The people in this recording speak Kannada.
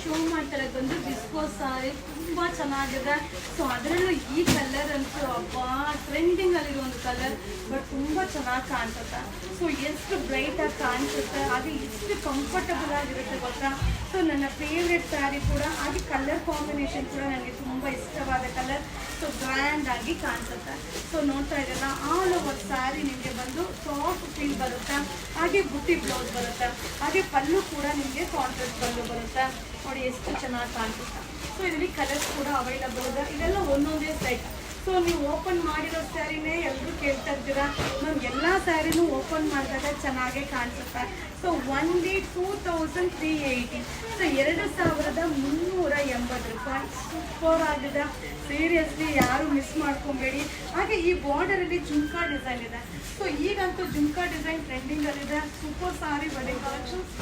ಶೋ ಮಾಡ್ತಾರೆ ಬಂದು ವಿಸ್ಕೋಸ್ ಸಾರಿ ತುಂಬ ಚೆನ್ನಾಗಿದೆ. ಸೊ ಅದರಲ್ಲೂ ಈ ಕಲರ್ ಅಂತೂ ಅಬ್ಬಾ ಟ್ರೆಂಡಿಂಗ್ ಅಲ್ಲಿರೋ ಒಂದು ಕಲರ್, ಬಟ್ ತುಂಬ ಚೆನ್ನಾಗಿ ಕಾಣಿಸುತ್ತೆ. ಸೊ ಎಷ್ಟು ಬ್ರೈಟಾಗಿ ಕಾಣಿಸುತ್ತೆ, ಹಾಗೆ ಎಷ್ಟು ಕಂಫರ್ಟಬಲ್ ಆಗಿರುತ್ತೆ ಗೊತ್ತಾ. ಸೊ ನನ್ನ ಫೇವ್ರೆಟ್ ಸ್ಯಾರಿ ಕೂಡ, ಹಾಗೆ ಕಲರ್ ಕಾಂಬಿನೇಷನ್ ಕೂಡ ನನಗೆ ತುಂಬ ಇಷ್ಟವಾದ ಕಲರ್. ಸೊ ಗ್ರ್ಯಾಂಡ್ ಆಗಿ ಕಾಣಿಸುತ್ತೆ. ಸೊ ನೋಡ್ತಾ ಇದ್ದೀರಾ ಆಲ್ ಓವರ್ ಸ್ಯಾರಿ ನಿಮಗೆ ಬಂದು ಸಾಫ್ಟ್ ಫೀಲ್ ಬರುತ್ತೆ, ಹಾಗೆ ಬುಟ್ಟಿ ಬ್ಲೌಸ್ ಬರುತ್ತೆ, ಹಾಗೆ ಪಲ್ಲು ಕೂಡ ನಿಮಗೆ ಕಾಂಟ್ರಾಸ್ಟ್ ಪಲ್ಲು ಬರುತ್ತೆ. ನೋಡಿ ಎಷ್ಟು ಚೆನ್ನಾಗಿ ಕಾಣಿಸುತ್ತೆ. ಸೊ ಇದರಲ್ಲಿ ಕಲರ್ಸ್ ಕೂಡ ಅವೈಲಬಲ್ ಇದೆ. ಇದೆಲ್ಲ ಒಂದೊಂದೇ ಸೈಟ್. ಸೊ ನೀವು ಓಪನ್ ಮಾಡಿರೋ ಸ್ಯಾರಿನೇ ಎಲ್ಲರೂ ಕೇಳ್ತಾ ಇರ್ತೀರಾ ಮ್ಯಾಮ್, ಎಲ್ಲ ಸ್ಯಾರಿನೂ ಓಪನ್ ಮಾಡಿದಾಗ ಚೆನ್ನಾಗೇ ಕಾಣಿಸುತ್ತೆ. So only 2380. ಸೊ 2380 ರೂಪಾಯಿ. ಸೂಪರ್ ಆಗಿದೆ, ಸೀರಿಯಸ್ಲಿ ಯಾರು ಮಿಸ್ ಮಾಡ್ಕೊಬೇಡಿ. ಹಾಗೆ ಈ ಬಾರ್ಡರಲ್ಲಿ ಜುಮ್ಕಾ ಡಿಸೈನ್ ಇದೆ. ಸೊ ಈಗಂತೂ ಜುಮ್ಕಾ ಡಿಸೈನ್ ಟ್ರೆಂಡಿಂಗಲ್ಲಿದೆ. ಸೂಪರ್ ಸಾರಿ ಬಡ್ಡೆ ಕಲೆಕ್ಷನ್ಸ್.